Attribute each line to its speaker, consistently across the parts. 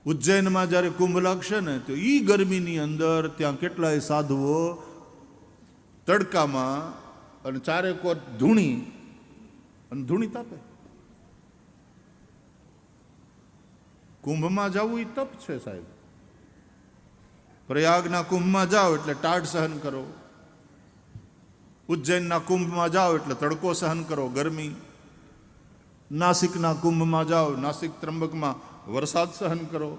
Speaker 1: ઉજ્જૈનમાં જ્યારે કુંભ લાગશે ને તો એ ગરમીની અંદર ત્યાં કેટલાય સાધુઓ તડકામાં અને ચારેકોર ધૂણી અને ધૂણી તાપે. કુંભમાં જવું એ તપ છે સાહેબ. પ્રયાગના કુંભમાં જાઓ એટલે ટાઢ સહન કરો, ઉજ્જૈનના કુંભમાં જાઓ એટલે તડકો સહન કરો, ગરમી. નાસિકના કુંભમાં જાઓ, નાસિક ત્રંબકમાં વરસાદ સહન કરો.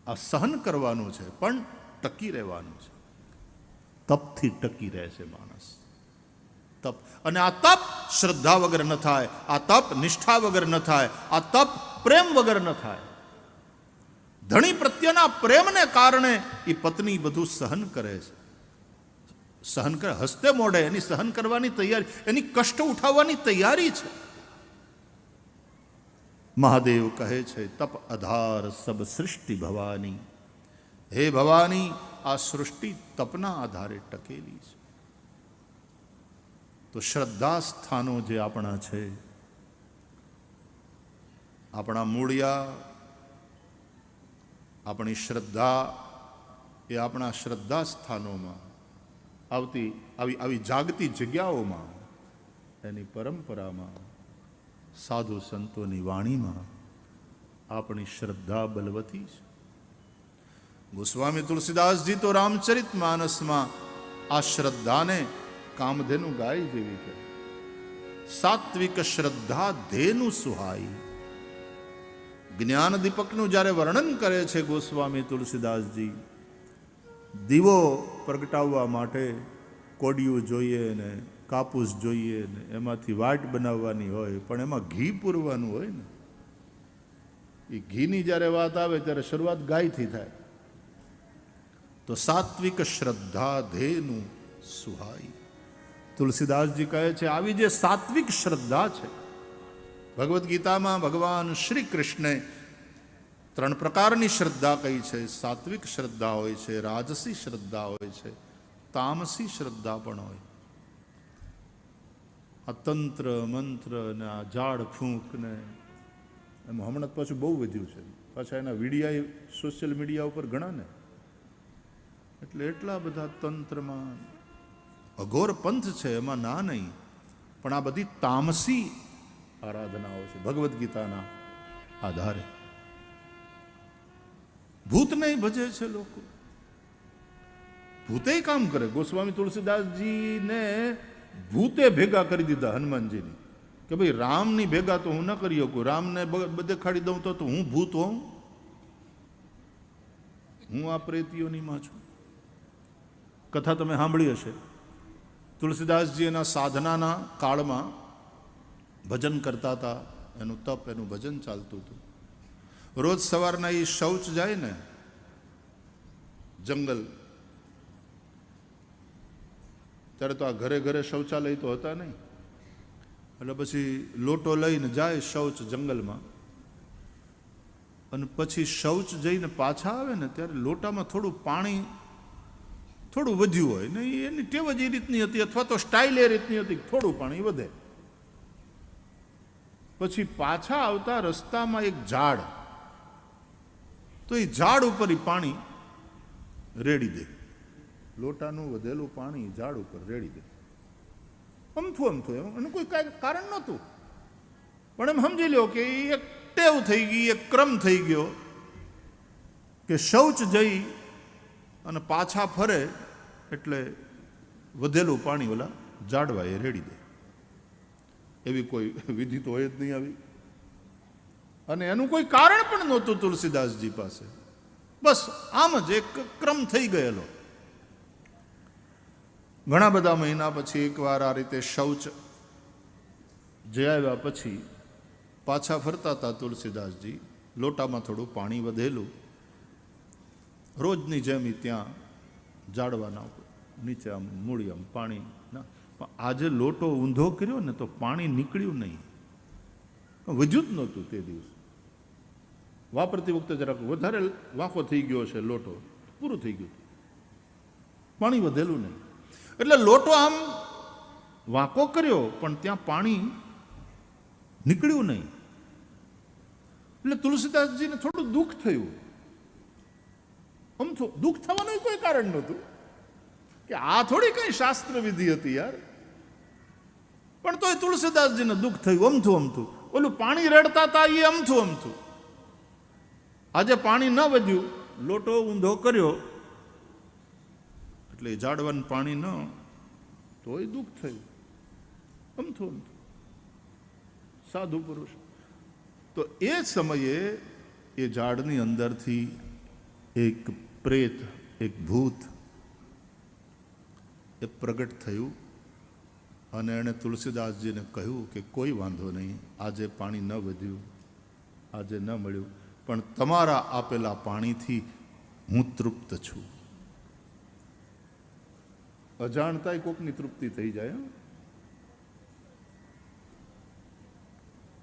Speaker 1: આ સહન કરવાનું છે, પણ ટકી રહેવાનું છે. તપથી ટકી રહે છે માણસ. તપ, અને આ તપ શ્રદ્ધા વગર ન થાય, આ તપ નિષ્ઠા વગર ન થાય, આ તપ પ્રેમ વગર ન થાય. ધણી પ્રત્યેના પ્રેમને કારણે એ પત્ની બધું સહન કરે છે. સહન કરે, હસતે મોઢે એની સહન કરવાની તૈયારી, એની કષ્ટ ઉઠાવવાની તૈયારી છે. મહાદેવ કહે છે તપ આધાર સબ સૃષ્ટિ ભવાની. હે ભવાની, આ સૃષ્ટિ તપના આધારે ટકેલી છે. તો શ્રદ્ધા સ્થાનો જે આપણા છે, આપણા મૂળિયા, આપણી શ્રદ્ધા, એ આપણા શ્રદ્ધા સ્થાનોમાં આવતી આવી જાગતી જગ્યાઓમાં, એની પરંપરામાં, સાધુ સંતોની વાણીમાં આપણી શ્રદ્ધા બલવતી છે. ગોસ્વામી તુલસીદાસજી તો રામચરિત માનસમાં આ શ્રદ્ધાને કામધેનુ ગાય જેવી કે સાત્વિક શ્રદ્ધા ધેનુ સુહાઈ. જ્ઞાન દીપકનું જ્યારે વર્ણન કરે છે ગોસ્વામી તુલસીદાસજી, દીવો પ્રગટાવવા માટે કોડિયું જોઈએ ને કાપૂસ જોઈએ ને એમાંથી વાટ બનાવવાની હોય, પણ એમાં ઘી પૂરવાનું હોય ને. એ ઘીની જ્યારે વાત આવે ત્યારે શરૂઆત ગાયથી થાય. તો સાત્વિક શ્રદ્ધા ધેનુ સુહાઈ. તુલસીદાસજી કહે છે આવી જે સાત્વિક શ્રદ્ધા છે, ભગવદ્ ગીતામાં ભગવાન શ્રી કૃષ્ણે 3 પ્રકારની શ્રદ્ધા કહી છે. સાત્વિક શ્રદ્ધા હોય છે, રાજસી શ્રદ્ધા હોય છે, તામસી શ્રદ્ધા પણ હોય. આ તંત્ર મંત્ર ને આ ઝાડ ફૂંક ને એમાં હમણાં પાછું બહુ વધ્યું છે. પાછા એના વિડીયા સોશિયલ મીડિયા ઉપર ઘણા ને, એટલે એટલા બધા તંત્રમાં અઘોર પંથ છે, એમાં ના નહીં. પણ આ બધી તામસી આરાધનાઓ છે ભગવદ્ ગીતાના આધારે. ભૂતને ભજે છે લોકો, ભૂતે કામ કરે. ગોસ્વામી તુલસીદાસજીને ભૂતે ભેગા કરી દીધા હનુમાનજીની, કે ભાઈ રામની ભેગા તો હું ન કરી શકું, રામને બધે ખાડી દઉં તો હું ભૂત હોઉં, હું આ પ્રેતીઓની માં છું. કથા તમે સાંભળી હશે. તુલસીદાસજી એના સાધનાના કાળમાં ભજન કરતા હતા, એનું તપ, એનું ભજન ચાલતું હતું. રોજ સવારના એ શૌચ જાય ને જંગલ, ત્યારે તો આ ઘરે ઘરે શૌચાલય તો હતા નહીં, એટલે પછી લોટો લઈને જાય શૌચ જંગલમાં, અને પછી શૌચ જઈને પાછા આવે ને ત્યારે લોટામાં થોડું પાણી થોડું વધ્યું હોય ને, એની ટેવ જ એ રીતની હતી, અથવા તો સ્ટાઇલ એ રીતની હતી, થોડું પાણી વધે. પછી પાછા આવતા રસ્તામાં એક ઝાડ, તો એ ઝાડ ઉપર એ પાણી રેડી દે. લોટાનું વધેલું પાણી ઝાડ ઉપર રેડી દે. અમથું એનું કોઈ કારણ નહોતું, પણ એમ સમજી લો કે એ એક ટેવ થઈ ગઈ, એક ક્રમ થઈ ગયો કે શૌચ જઈ અને પાછા ફરે એટલે વધેલું પાણી ઓલા ઝાડવા એ રેડી દે. એવી કોઈ વિધિ તો હોય જ નહીં આવી, અને એનું કોઈ કારણ પણ નહોતું તુલસીદાસજી પાસે. બસ આમ જ એક ક્રમ થઈ ગયેલો. ઘણા બધા મહિના પછી એકવાર આ રીતે શૌચ જઈ આવ્યા પછી પાછા ફરતા હતા તુલસીદાસજી. લોટામાં થોડું પાણી વધેલું, રોજની જેમ ત્યાં ઝાડવાના નીચે આમ મૂળી આમ પાણી ના. પણ આજે લોટો ઊંધો કર્યો ને તો પાણી નીકળ્યું નહીં, વધ્યું જ નહોતું તે દિવસે. વાપરતી વખતે જરાક વધારે વાંકો થઈ ગયો છે લોટો, પૂરું થઈ ગયું, પાણી વધેલું નહીં. એટલે લોટો આમ વાંકો કર્યો પણ ત્યાં પાણી નીકળ્યું નહીં. એટલે તુલસીદાસજીને થોડું દુઃખ થયું. આમ દુઃખ થવાનું કોઈ કારણ નહોતું કે આ થોડી કઈ શાસ્ત્ર વિધિ હતી યાર, પણ તોય તુલસીદાસજીને દુઃખ થયું. અમથું ઓલું પાણી રેડતા હતા એ અમથું. આજે પાણી ન વધ્યું, લોટો ઊંધો કર્યો એટલે ઝાડવાનું પાણી ન, તોય દુઃખ થયું. અમથું સાધુ પુરુષ. તો એ સમયે એ ઝાડની અંદરથી એક પ્રેત, એક ભૂત એ પ્રગટ થયું અને એણે તુલસીદાસજીને કહ્યું કે કોઈ વાંધો નહીં, આજે પાણી ન વધ્યું, આજે ન મળ્યું, પણ તમારા આપેલા પાણીથી હું તૃપ્ત છું. અજાણતાય કોકની તૃપ્તિ થઈ જાય.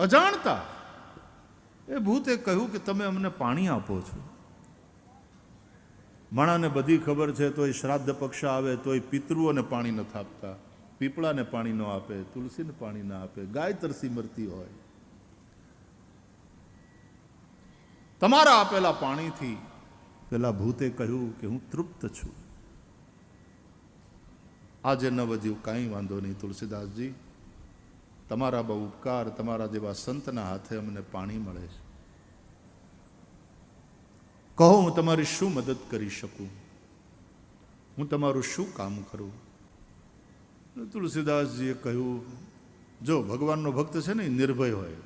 Speaker 1: અજાણતા એ ભૂતે કહ્યું કે તમે અમને પાણી આપો છો. માણાને બધી ખબર છે, તોય શ્રાદ્ધ પક્ષ આવે તોય પિતૃઓને પાણી નથી આપતા, પીપળાને પાણી ન આપે, તુલસીને પાણી ના આપે, ગાય તરસી મરતી હોય. તમારા આપેલા પાણીથી પેલા ભૂતે કહ્યું કે હું તૃપ્ત છું. આજે ન વધ્યું, કાંઈ વાંધો નહીં તુલસીદાસજી, તમારા બહુ ઉપકાર, તમારા જેવા સંતના હાથે અમને પાણી મળે છે. કહો હું તમારી શું મદદ કરી શકું, હું તમારું શું કામ કરું? તુલસીદાસજીએ કહ્યું, જો ભગવાનનો ભક્ત છે ને એ નિર્ભય હોય,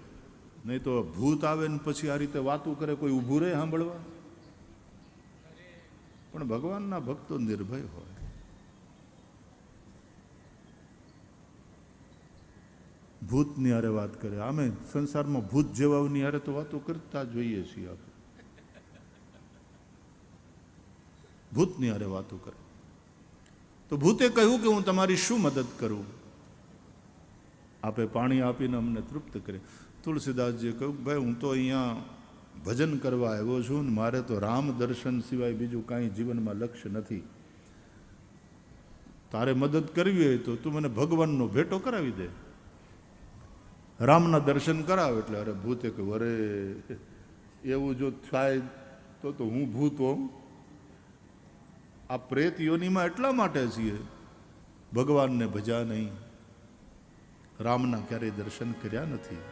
Speaker 1: નહીં તો ભૂત આવે ને પછી આ રીતે વાતું કરે, કોઈ ઊભું રહે સાંભળવા? પણ ભગવાનના ભક્તો નિર્ભય હોય. ભૂતની હારે વાત કરે. આમે સંસારમાં ભૂત જેવાઓની હારે તો વાતો કરતા જોઈએ છીએ આપણે. ભૂતની હારે વાતો કરે. તો ભૂતે કહ્યું કે હું તમારી શું મદદ કરું? આપે પાણી આપીને અમને તૃપ્ત કરે. તુલસીદાસજીએ કહ્યું, ભાઈ હું તો અહીંયા ભજન કરવા આવ્યો છું ને મારે તો રામ દર્શન સિવાય બીજું કાંઈ જીવનમાં લક્ષ્ય નથી. તારે મદદ કરવી હોય તો તું મને ભગવાનનો ભેટો કરાવી દે, રામના દર્શન કરાવ. એટલે અરે ભૂતે કહ્યું, અરે એવું જો થાય તો હું ભૂત હોઉં? આ પ્રેત યોનિમાં એટલા માટે છીએ ભગવાનને ભજ્યા નહીં, રામના ક્યારેય દર્શન કર્યા નથી.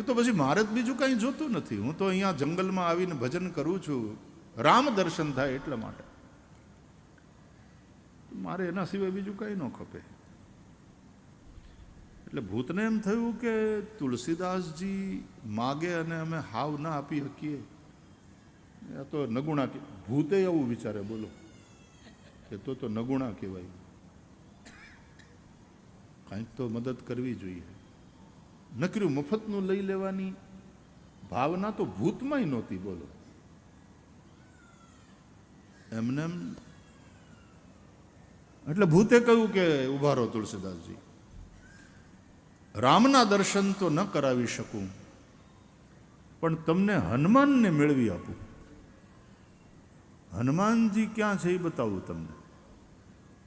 Speaker 1: તો પછી મારે જ બીજું કંઈ જોતું નથી. હું તો અહીંયા જંગલમાં આવીને ભજન કરું છું, રામ દર્શન થાય એટલા માટે. મારે એના સિવાય બીજું કંઈ ન ખપે. એટલે ભૂતને એમ થયું કે તુલસીદાસજી માગે અને અમે હાવ ના આપી શકીએ, આ તો નગુણા. ભૂતે એવું વિચારે, બોલો, કે તો નગુણા કહેવાય, કાંઈક તો મદદ કરવી જોઈએ. નકર્યું મફતનું લઈ લેવાની ભાવના તો ભૂતમાંય નહોતી, બોલો. એમને એટલે ભૂતે કહ્યું કે ઉભા રહો તુલસીદાસજી, રામના દર્શન તો ન કરાવી શકું, પણ તમને હનુમાનને મેળવી આપું. હનુમાનજી ક્યાં છે એ બતાવું તમને,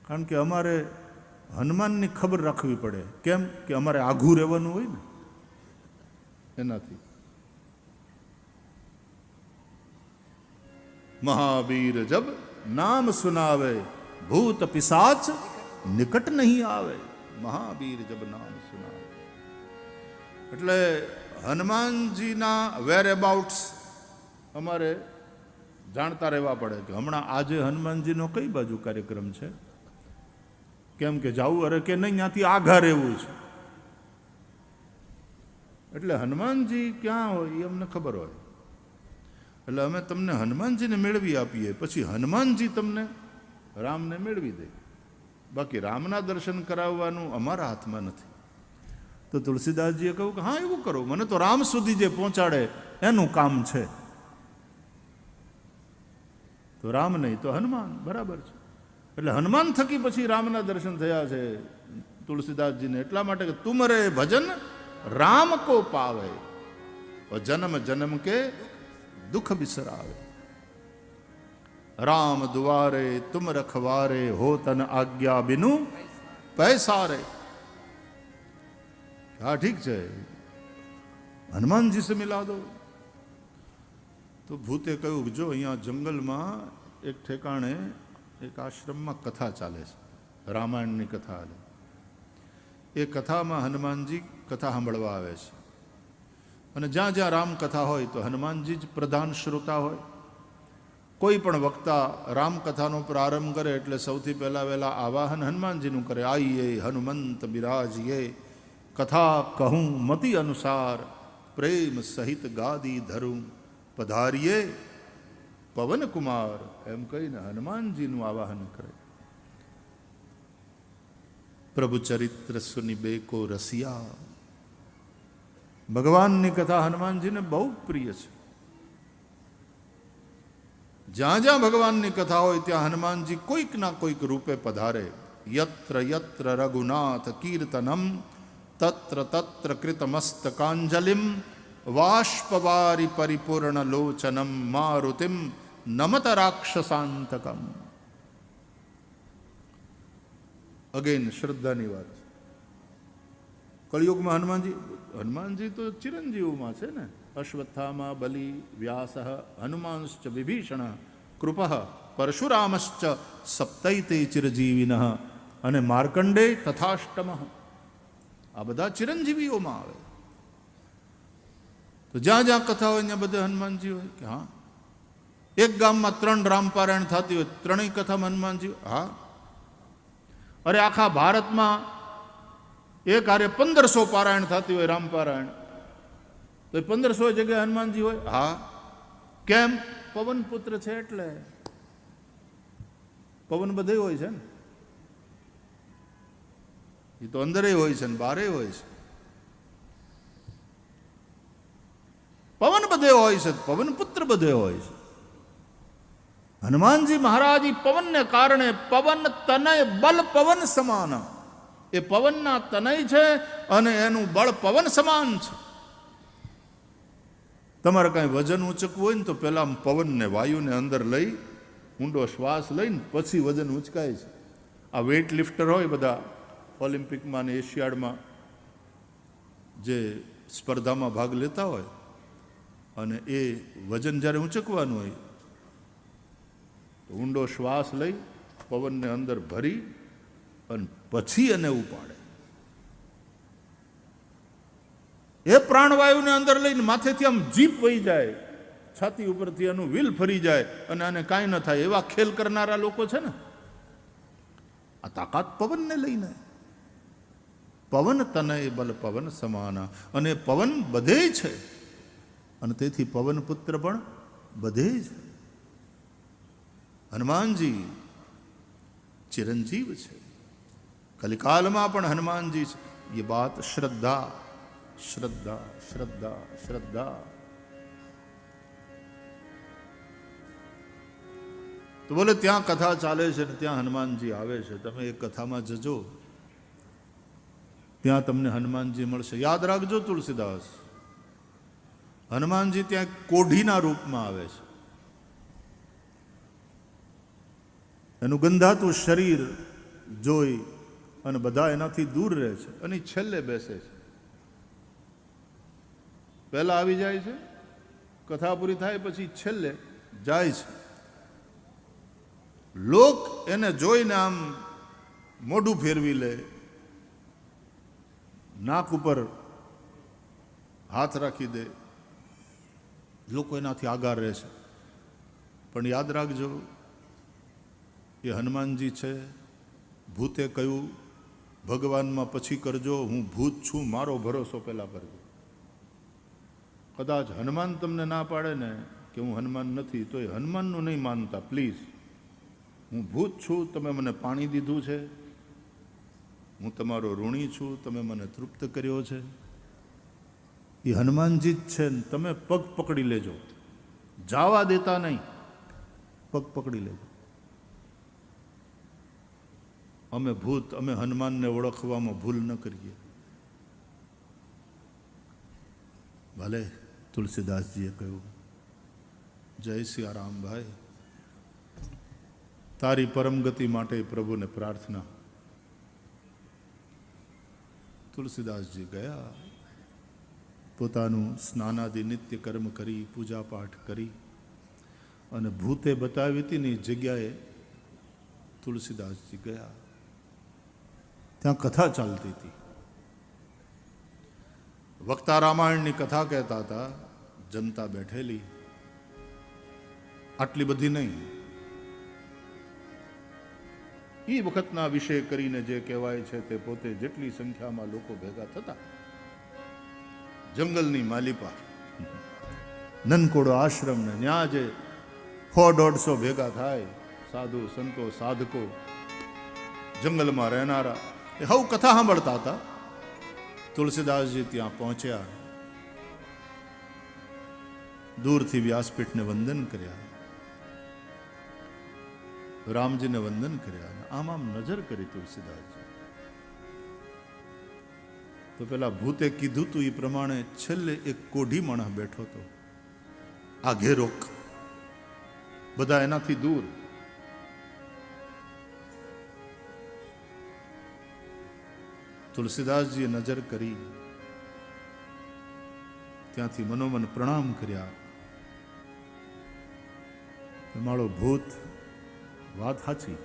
Speaker 1: કારણ કે અમારે હનુમાનની ખબર રાખવી પડે. કેમ કે અમારે આઘું રહેવાનું હોય ને એનાથી. મહાવીર જબ નામ સુનાવે ભૂત પિશાચ નિકટ નહીં આવે. મહાવીર જબ નામ સુનાવે એટલે હનુમાનજીના વેર અબાઉટ્સ અમારે જાણતા રહેવા પડે કે હમણાં આજે હનુમાનજીનો કઈ બાજુ કાર્યક્રમ છે, કેમ કે જાવું અરે કે નહીં, ત્યાંથી આઘા રહેવું છે. એટલે હનુમાનજી ક્યાં હોય એ અમને ખબર હોય. એટલે અમે તમને હનુમાનજીને મેળવી આપીએ, પછી હનુમાનજી તમને રામને મેળવી દે. બાકી રામના દર્શન કરાવવાનું અમારા હાથમાં નથી. તો તુલસીદાસજીએ કહ્યું કે હા એવું કરો, મને તો રામ સુધી જે પહોંચાડે એનું કામ છે. તો રામ નહીં તો હનુમાન, બરાબર છે. એટલે હનુમાન થકી પછી રામના દર્શન થયા છે તુલસીદાસજીને. એટલા માટે કે તુમરે ભજન રામ કો પાવે, જન્મ જન્મ કે દુઃખ બિસરાવે. રામ દુવારે તુમ રખવારે, હો તન આજ્ઞા બિનુ પૈસારે. હા ઠીક છે, હનુમાનજી સે મિલા દો. તો ભૂતે કહ્યું કે જો અહીંયા જંગલમાં એક ઠેકાણે એક આશ્રમમાં કથા ચાલે છે, રામાયણની કથા હાલે. એ કથામાં હનુમાનજી કથા સાંભળવા આવે છે, અને જ્યાં જ્યાં રામકથા હોય તો હનુમાનજી જ પ્રધાન શ્રોતા હોય. કોઈ પણ વક્તા રામકથાનો પ્રારંભ કરે એટલે સૌથી પહેલાં વહેલા આવાહન હનુમાનજીનું કરે. આઈએ હનુમંત બિરાજીએ, કથા કહું મતિ અનુસાર, પ્રેમ સહિત ગાદી ધરું, પધારીએ પવન કુમાર. એમ કહીને હનુમાનજીનું આવાહન કરે. પ્રભુ ચરિત્ર સુની બેકો રસિયા. ભગવાનની કથા હનુમાનજીને બહુ પ્રિય છે. જ્યાં જ્યાં ભગવાનની કથા હોય ત્યાં હનુમાનજી કોઈક ના કોઈક રૂપે પધારે. યત્ર યત્ર રઘુનાથ કીર્તનમ તત્ર તત્ર કૃતમસ્તકાંજલિમ વાષ્પવારી પરિપૂર્ણ લોચનમ મારુતિમ નમત રાક્ષસાંતકમ. અગેન શ્રદ્ધાની વાત. કળિયુગમાં હનુમાનજી તો ચિરંજીવમાં છે ને. અશ્વત્થામા બલિ વ્યાસ હનુમાનશ્ચ વિભીષણ કૃપ પરશુરામશ્ચ સપ્તૈતે ચિરજીવિન અને માર્કંડે તથાષ્ટમ. આ બધા ચિરંજીવીઓમાં આવે. તો જ્યાં જ્યાં કથા હોય ત્યાં બધા હનુમાનજી હોય કે હા. એક ગામમાં 3 રામપારાયણ થતી હોય, 3 કથામાં હનુમાનજી. હા, અરે આખા ભારતમાં એક હારે 1500 પારાયણ થતી હોય રામપારાયણ, તો 1500 જગ્યાએ હનુમાનજી હોય. હા, કેમ? પવન પુત્ર છે એટલે. પવન બધે હોય છે ને, એ તો અંદરે હોય છે ને બારે હોય છે. પવન બધે હોય છે, પવન પુત્ર બધે હોય છે. હનુમાનજી મહારાજ પવનને કારણે પવન તનય બલ પવન સમાન. એ પવનના તનય છે અને એનું બળ પવન સમાન છે. તમારે કાંઈ વજન ઉંચકવું હોય ને તો પહેલાં પવનને વાયુને અંદર લઈ ઊંડો શ્વાસ લઈને પછી વજન ઉંચકાય છે. આ વેઇટ લિફ્ટર હોય બધા ઓલિમ્પિકમાં ને એશિયાડમાં જે સ્પર્ધામાં ભાગ લેતા હોય, અને એ વજન જ્યારે ઉંચકવાનું હોય તો ઊંડો શ્વાસ લઈ પવનને અંદર ભરી અને પછી એને ઉપાડે. એ પ્રાણવાયુને અંદર લઈને માથેથી આમ જીપ વહી જાય, છાતી ઉપરથી એનું વ્હીલ ફરી જાય અને આને કાંઈ ન થાય. એવા ખેલ કરનારા લોકો છે ને. આ તાકાત પવનને લઈને. પવન તનય બલ પવન સમાના. અને પવન બધે છે અને તેથી પવન પુત્ર પણ બધે છે. હનુમાનજી ચિરંજીવ છે. કલિકાલમાં પણ હનુમાનજી છે. ये बात श्रद्धा श्रद्धा श्रद्धा श्रद्धा. તો બોલે ત્યાં કથા ચાલે છે ને ત્યાં હનુમાનજી આવે છે. તમે એ કથામાં જજો, ત્યાં તમને હનુમાનજી મળશે. યાદ રાખજો તુલસીદાસ, હનુમાનજી ત્યાં કોઢીના રૂપમાં આવે છે. એનું ગંધાતું શરીર જોઈ અને બધા એનાથી દૂર રહે છે અને છેલ્લે બેસે છે. પહેલા આવી જાય છે, કથા પૂરી થાય પછી છેલ્લે જાય છે. લોક એને જોઈને આમ મોઢું ફેરવી લે, નાક ઉપર હાથ રાખી દે. લોકો એનાથી આગાર રહે છે. પણ યાદ રાખજો, એ હનુમાનજી છે. ભૂતે કહ્યું ભગવાનમાં પછી કરજો, હું ભૂત છું, મારો ભરોસો પહેલાં કરજો. કદાચ હનુમાન તમને ના પાડે ને કે હું હનુમાન નથી, તો એ હનુમાનનું નહીં માનતા. પ્લીઝ, હું ભૂત છું, તમે મને પાણી દીધું છે, હું તમારો ઋણી છું, તમે મને તૃપ્ત કર્યો છે. એ હનુમાનજી જ છે ને. તમે પગ પકડી લેજો, જાવા દેતા નહીં, પગ પકડી લેજો. અમે ભૂત, અમે હનુમાનને ઓળખવામાં ભૂલ ન કરીએ. ભલે તુલસીદાસજીએ કહ્યું, જય સિયારામ ભાઈ, તારી પરમગતિ માટે પ્રભુને પ્રાર્થના. તુલસીદાસજી ગયા. પોતાનું સ્નાનાદિ નિત્ય કર્મ કરી, પૂજા પાઠ કરી અને ભૂતે બતાવી હતી ને એ જગ્યાએ તુલસીદાસજી ગયા. ત્યાં કથા ચાલતી હતી. વક્તા રામાયણની કથા કહેતા હતા. જનતા બેઠેલી, આટલી બધી નહીં. એ વખતના વિષય કરીને જે કહેવાય છે તે પોતે જેટલી સંખ્યામાં લોકો ભેગા થતા, જંગલની માલિપા, નનકોડો આશ્રમ ને ત્યાં જે 100-150 ભેગા થાય, સાધુ સંતો સાધકો જંગલમાં રહેનારા, એ હવ કથા સાંભળતા હતા. તુલસીદાસજી ત્યાં પહોંચ્યા, દૂરથી વ્યાસપીઠને વંદન કર્યા, રામજીને વંદન કર્યા. આમ આમ નજર કરી તુલસીદાસજી તો પેલા ભૂતે કીધું તું એ પ્રમાણે છેલ્લે એક કોઢી માણસ બેઠો હતો, આ ઘેરોક, બધા એનાથી દૂર. તુલસીદાસજીએ નજર કરી, ત્યાંથી મનોમન પ્રણામ કર્યા. મારો ભૂત વાત સાચી.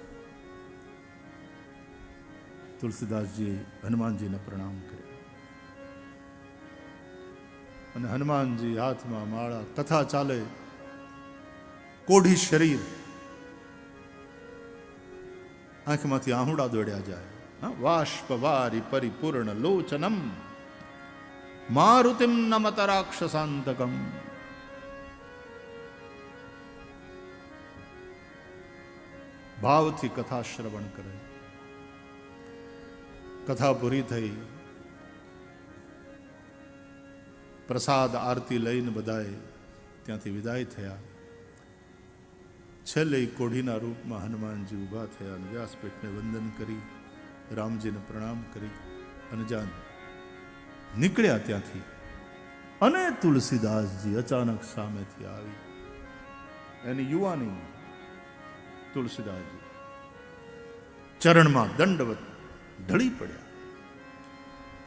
Speaker 1: તુલસીદાસજીએ હનુમાનજીને પ્રણામ કર્યા અને હનુમાનજી હાથમાં માળા, કથા ચાલે, કોઢી શરીર, આંખમાંથી આહુડા દોડ્યા જાય. વાષ્પવારી પરિપૂર્ણ લોચનમ મારુતિમ નમત રાક્ષસાંતકમ. ભાવથી કથા શ્રવણ કરે. કથા પૂરી થઈ, પ્રસાદ આરતી લઈને બધાએ ત્યાંથી વિદાય થયા. છેલ્લે કોઢીના રૂપમાં હનુમાનજી ઊભા થયા અને વ્યાસપીઠને વંદન કરી, રામજીને પ્રણામ કરી અને જ્યાં નીકળ્યા ત્યાંથી, અને તુલસીદાસજી અચાનક સામેથી આવી. એની યુવાની તુલસીદાસજી ચરણમાં દંડવત ઢળી પડ્યા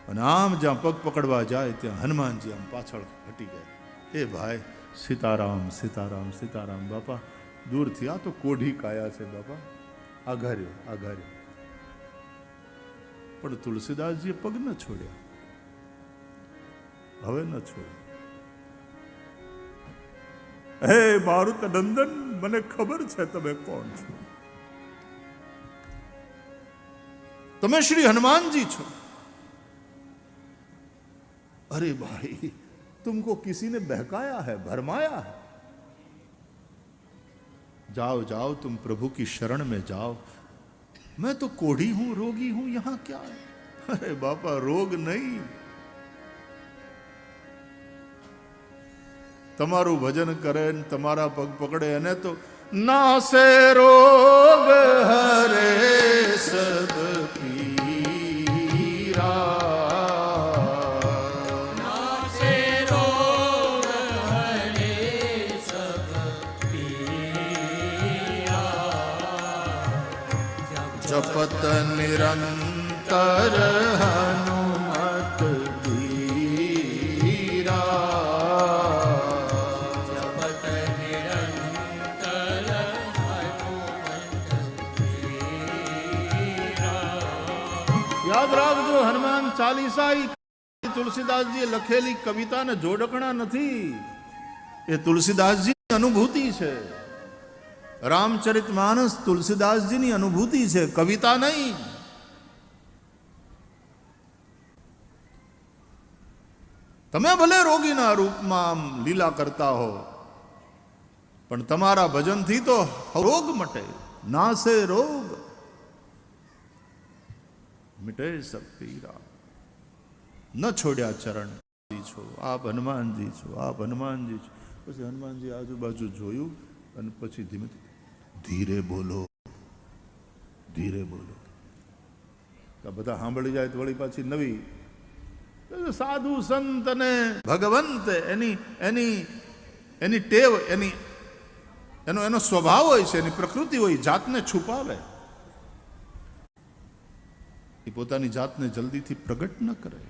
Speaker 1: અને આમ જ્યાં પગ પકડવા જાય ત્યાં હનુમાનજી આમ પાછળ હટી ગયા. એ ભાઈ, સીતારામ સીતારામ સીતારામ. બાપા દૂરથી, આ તો કોઢી કાયા છે બાપા, આઘાર્યો આઘાર્યો. પણ તુલસીદાસજીએ પગ ન છોડ્યા, હવે ન છોડ્યા. હે મારુત નંદન, મને ખબર છે તમે કોણ છો. તમે શ્રી હનુमानजी છો. अरे भाई, तुमको किसी ने बहकाया है, भरमाया है. जाओ जाओ, तुम प्रभु की शरण में जाओ. मैं तो कोढ़ी हूं, रोगी हूं, यहां क्या है. अरे बापा, रोग नहीं, તમારું ભજન કરે ને તમારા પગ પકડે એને તો નાસે રોગ હરે સબ પીરા. નાસે રોગ હરે સબ પીરા. જપત નિરંતર હનુમત હનુમાન ચાલીસા તુલસીદાસજીએ લખેલી કવિતાને જોડકણા નથી. એ તુલસીદાસજીની અનુભૂતિ છે. રામચરિતમાનસ તુલસીદાસજીની અનુભૂતિ છે, કવિતા નહીં. તમે ભલે રોગીના રૂપમાં આમ લીલા કરતા હો, પણ તમારા ભજનથી તો રોગ મટે. નાસે રોગ મિટે સબ પીરા. ન છોડ્યા ચરણ છો, આપ હનુમાનજી છો, આપ હનુમાનજી છો. પછી હનુમાનજી આજુબાજુ જોયું અને પછી ધીમે ધીરે બોલો, ધીરે બોલો. બધા સાંભળી જાય તો વળી પાછી નવી. સાધુ સંત અને ભગવંત એની ટેવ, એનો સ્વભાવ હોય છે, એની પ્રકૃતિ હોય, જાતને છુપાવે. એ પોતાની જાતને જલ્દીથી પ્રગટ ન કરે.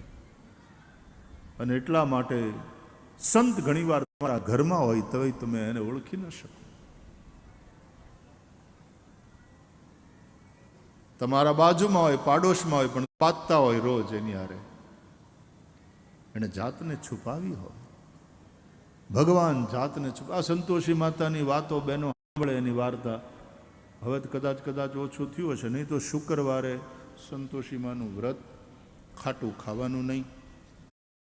Speaker 1: અને એટલા માટે સંત ઘણીવાર તમારા ઘરમાં હોય તો તમે એને ઓળખી ન શકો. તમારા બાજુમાં હોય, પાડોશમાં હોય, પણ પાતતા હોય રોજ એની હારે, એને જાતને છુપાવી હોય. ભગવાન જાતને છુપા. સંતોષી માતાની વાતો બહેનો સાંભળે, એની વાર્તા હવે તો કદાચ ઓછું થયું હશે, નહીં તો શુક્રવારે સંતોષી માનું વ્રત, ખાટું ખાવાનું નહીં,